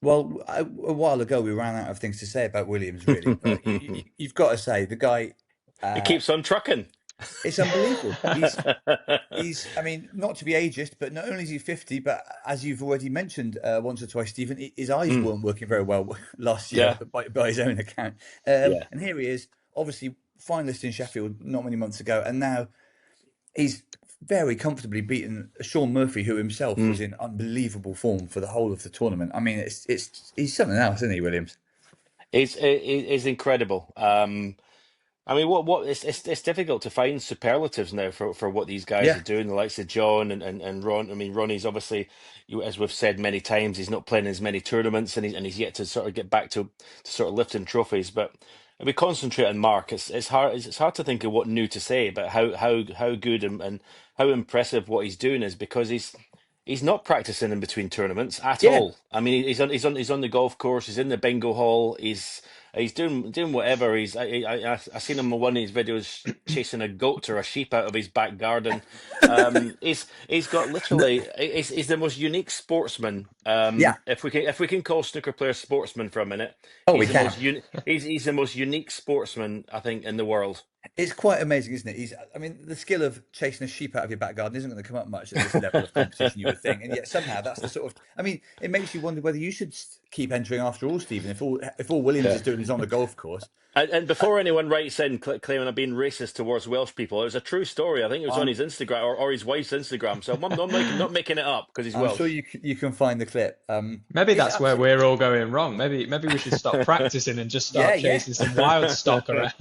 Well, a while ago we ran out of things to say about Williams, really. But you've got to say the guy. He Uh, keeps on trucking. it's unbelievable. He's. I mean, not to be ageist, but not only is he 50, but as you've already mentioned once or twice, Stephen, his eyes Mm, weren't working very well last year yeah, by his own account. yeah. And here he is, obviously finalist in Sheffield not many months ago, and now he's very comfortably beaten Sean Murphy, who himself Mm. was in unbelievable form for the whole of the tournament. I mean, it's he's something else, isn't he, Williams? It's incredible. I mean, what it's difficult to find superlatives now for what these guys Yeah, are doing. The likes of John and Ron. I mean, Ronnie's obviously, as we've said many times, he's not playing as many tournaments, and he's yet to sort of get back to sort of lifting trophies. But if we concentrate on Mark, it's hard to think of what new to say about how good and how impressive what he's doing is, because he's not practicing in between tournaments at yeah. all. I mean, he's on the golf course. He's in the bingo hall. He's doing whatever. I seen him in one of his videos chasing a goat or a sheep out of his back garden. He's got No, literally he's the most unique sportsman. yeah. If we can call snooker players sportsmen for a minute, Oh, we can. he's the most unique sportsman I think in the world. It's quite amazing, isn't it? I mean, the skill of chasing a sheep out of your back garden isn't going to come up much at this level of competition, you would think. And yet somehow that's the sort of, I mean, it makes you wonder whether you should keep entering after all, Stephen. If all Williams Yeah. is doing is on the golf course, And uh, before anyone writes in claiming I'm being racist towards Welsh people, it was a true story. I think it was on I'm his Instagram or his wife's Instagram. So I'm not making it up because he's I'm sure Welsh. you can find the clip. Maybe It's that's where absolutely, we're all going wrong. Maybe we should stop practicing and just yeah, start yeah. chasing some wild stock around.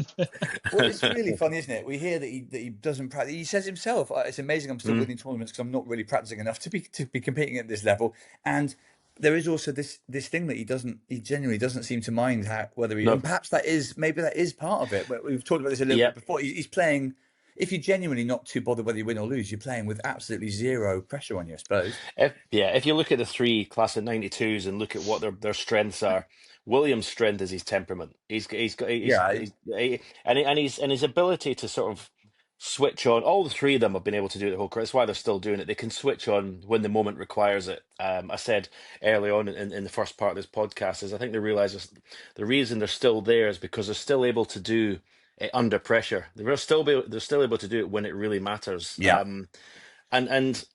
Well, it's really funny, isn't it? We hear that he doesn't practice. He says himself, "It's amazing I'm still Mm, winning tournaments because I'm not really practicing enough to be competing at this level." And there is also this thing that he genuinely doesn't seem to mind whether he, and no. perhaps maybe that is part of it. But we've talked about this a little bit Yep. before. He's playing. If you're genuinely not too bothered whether you win or lose, you're playing with absolutely zero pressure on you, I suppose. If you look at the three class of 92s and look at what their strengths are, William's strength is his temperament. He's got Yeah, and his ability to sort of switch on. All the three of them have been able to do it the whole career. That's why they're still doing it. They can switch on when the moment requires it. I said early on in the first part of this podcast is I think they realise the reason they're still there is because they're still able to do it under pressure. They're still able to do it when it really matters. yeah, And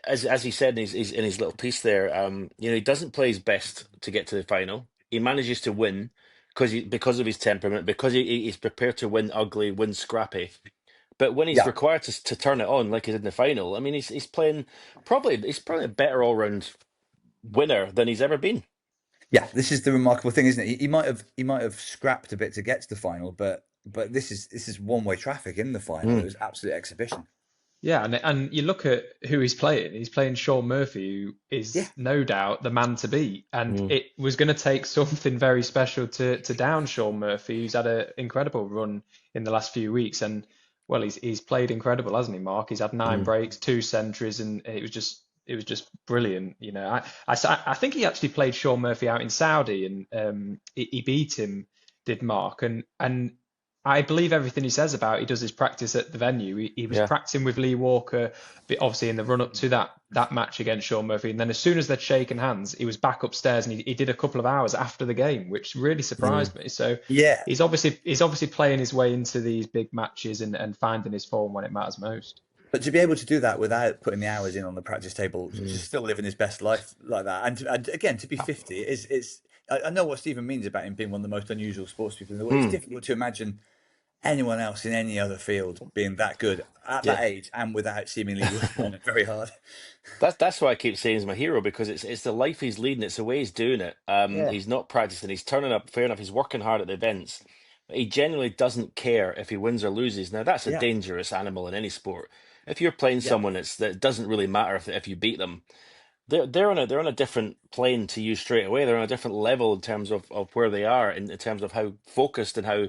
as he said in his little piece there, he doesn't play his best to get to the final. He manages to win because of his temperament, because he's prepared to win ugly, win scrappy. But when he's yeah. required to turn it on, like he did in the final, I mean, he's probably a better all round winner than he's ever been. Yeah, this is the remarkable thing, isn't it? He might have scrapped a bit to get to the final, but this is one way traffic in the final. It Mm, was absolute exhibition. Yeah, and you look at who he's playing. He's playing Sean Murphy, who Yeah, is no doubt the man to beat. And mm. it was going to take something very special to down Sean Murphy, who's had an incredible run in the last few weeks. And well, he's played incredible, hasn't he, Mark? He's had nine Mm. breaks, two centuries, and it was just brilliant. I think he actually played Sean Murphy out in Saudi, and he beat him, did Mark, and I believe everything he says about he does his practice at the venue. He was Yeah. practicing with Lee Walker, but obviously in the run up to that match against Sean Murphy, and then as soon as they'd shaken hands, he was back upstairs and he did a couple of hours after the game, which really Mm. surprised me. So yeah. he's obviously playing his way into these big matches and finding his form when it matters most. But to be able to do that without putting the hours in on the practice table, Mm. just still living his best life like that, and again to be 50 is. I know what Stephen means about him being one of the most unusual sports people in the world. It's Mm. difficult to imagine anyone else in any other field being that good at Yeah. that age and without seemingly working on it very hard. That's why I keep saying he's my hero, because it's the life he's leading, it's the way he's doing it. Yeah, He's not practicing, he's turning up. Fair enough, he's working hard at the events. But he genuinely doesn't care if he wins or loses. Now that's a yeah, dangerous animal in any sport. If you're playing yeah, someone that it doesn't really matter if you beat them. They're on a different plane to you straight away. They're on a different level in terms of where they are, in terms of how focused and how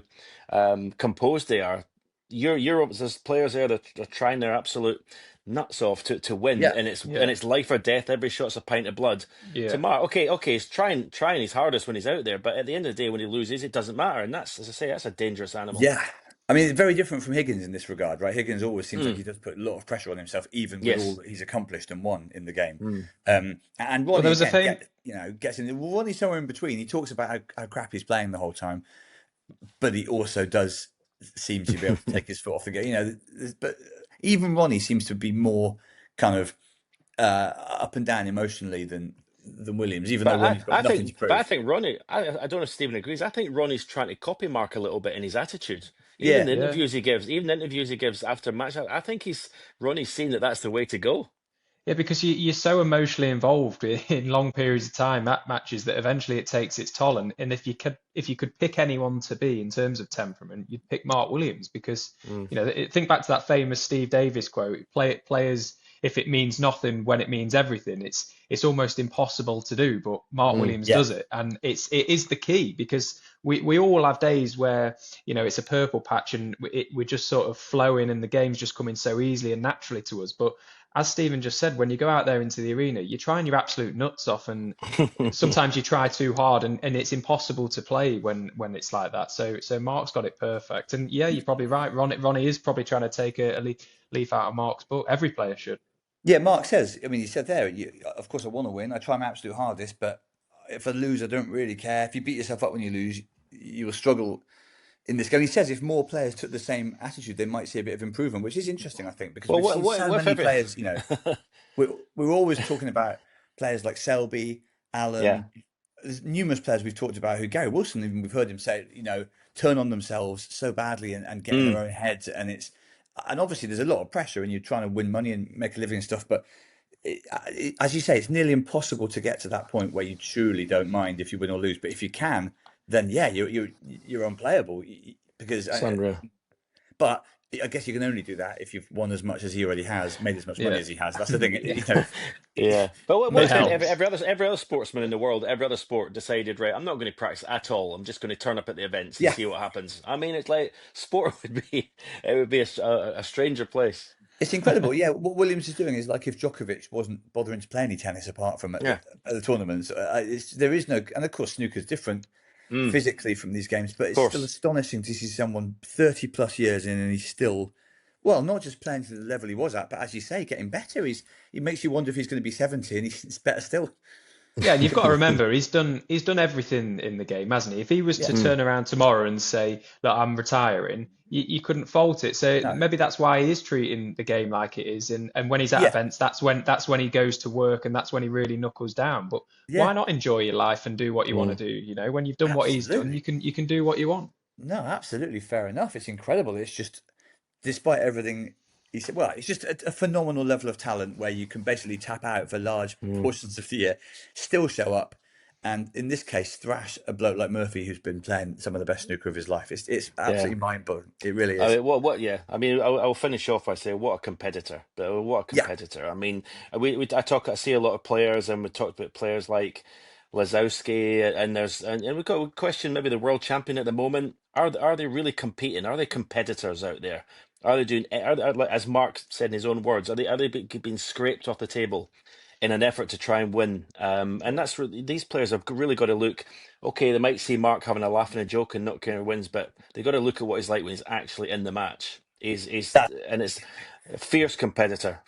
composed they are. There's players there that are trying their absolute nuts off to win, yeah. Yeah, and it's life or death. Every shot's a pint of blood. yeah. Tomorrow, okay, he's trying his hardest when he's out there, but at the end of the day, when he loses, it doesn't matter, and that's, as I say, that's a dangerous animal. Yeah, I mean, it's very different from Higgins in this regard, right? Higgins always seems like Mm. he does put a lot of pressure on himself, even with all Yes. that he's accomplished and won in the game. Mm. And Well, Ronnie there was a again, fame. gets in. Well, Ronnie's somewhere in between. He talks about how crap he's playing the whole time, but he also does seem to be able to take his foot off the gas. But even Ronnie seems to be more kind of up and down emotionally than Williams, even though Ronnie's got nothing to prove. But I think Ronnie. I don't know if Stephen agrees. I think Ronnie's trying to copy Mark a little bit in his attitude. Even Yeah, the Yeah. interviews he gives, after match. I think Ronnie's seen that that's the way to go. Yeah, because you're so emotionally involved in long periods of time at matches that eventually it takes its toll. And if you could pick anyone to be in terms of temperament, you'd pick Mark Williams because think back to that famous Steve Davis quote: Players, if it means nothing when it means everything, it's almost impossible to do. But Mark Williams does it, and it is the key because we all have days where it's a purple patch and we're just sort of flowing and the game's just coming so easily and naturally to us, but as Stephen just said, when you go out there into the arena, you're trying your absolute nuts off, and sometimes you try too hard, and it's impossible to play when it's like that. So Mark's got it perfect, and yeah, you're probably right. Ronnie is probably trying to take a leaf out of Mark's book. Every player should. yeah. Mark says. I mean, he said there. Of course, I want to win. I try my absolute hardest, but if I lose, I don't really care. If you beat yourself up when you lose, you will struggle in this game. He says if more players took the same attitude, they might see a bit of improvement, which is interesting, I think, because Well, we've seen so what if many players. We're always talking about players like Selby, Allen. Yeah. There's numerous players we've talked about who Gary Wilson, even we've heard him say, turn on themselves so badly and get in their own heads, and obviously there's a lot of pressure, and you're trying to win money and make a living and stuff, but. As you say, it's nearly impossible to get to that point where you truly don't mind if you win or lose. But if you can, then yeah, you're unplayable because. It's unreal. But I guess you can only do that if you've won as much as he already has, made as much money as he has. That's the thing, Yeah, but what It if helps. every other sportsman in the world, every other sport decided, right, I'm not going to practice at all. I'm just going to turn up at the events and see what happens. I mean, it's like sport would be a stranger place. It's incredible. Yeah, what Williams is doing is like if Djokovic wasn't bothering to play any tennis apart from at the tournaments. There is no, and of course snooker's different physically from these games, but it's still astonishing to see someone 30 plus years in and he's still, well, not just playing to the level he was at, but as you say, getting better. He makes you wonder if he's going to be 70 and he's better still. Yeah, and you've got to remember he's done everything in the game, hasn't he? If he was to turn around tomorrow and say, "Look, I'm retiring," you couldn't fault it. So maybe that's why he is treating the game like it is. And when he's at events, that's when he goes to work and that's when he really knuckles down. But why not enjoy your life and do what you want to do? When you've done what he's done, you can do what you want. No, absolutely fair enough. It's incredible. It's just, despite everything. He said, well, it's just a phenomenal level of talent where you can basically tap out for large portions of the year, still show up, and in this case, thrash a bloke like Murphy who's been playing some of the best snooker of his life. It's absolutely mind-blowing. It really is. I mean, what? Yeah. I mean, I'll finish off by saying, what a competitor! But what a competitor! I mean, I see a lot of players, and we talked about players like Lazowski, and we've got to question maybe the world champion at the moment. Are they really competing? Are they competitors out there? Are they doing? As Mark said in his own words, are they being scraped off the table in an effort to try and win? And that's really, these players have really got to look. Okay, they might see Mark having a laugh and a joke and not kind of wins, but they've got to look at what he's like when he's actually in the match. And it's fierce competitor.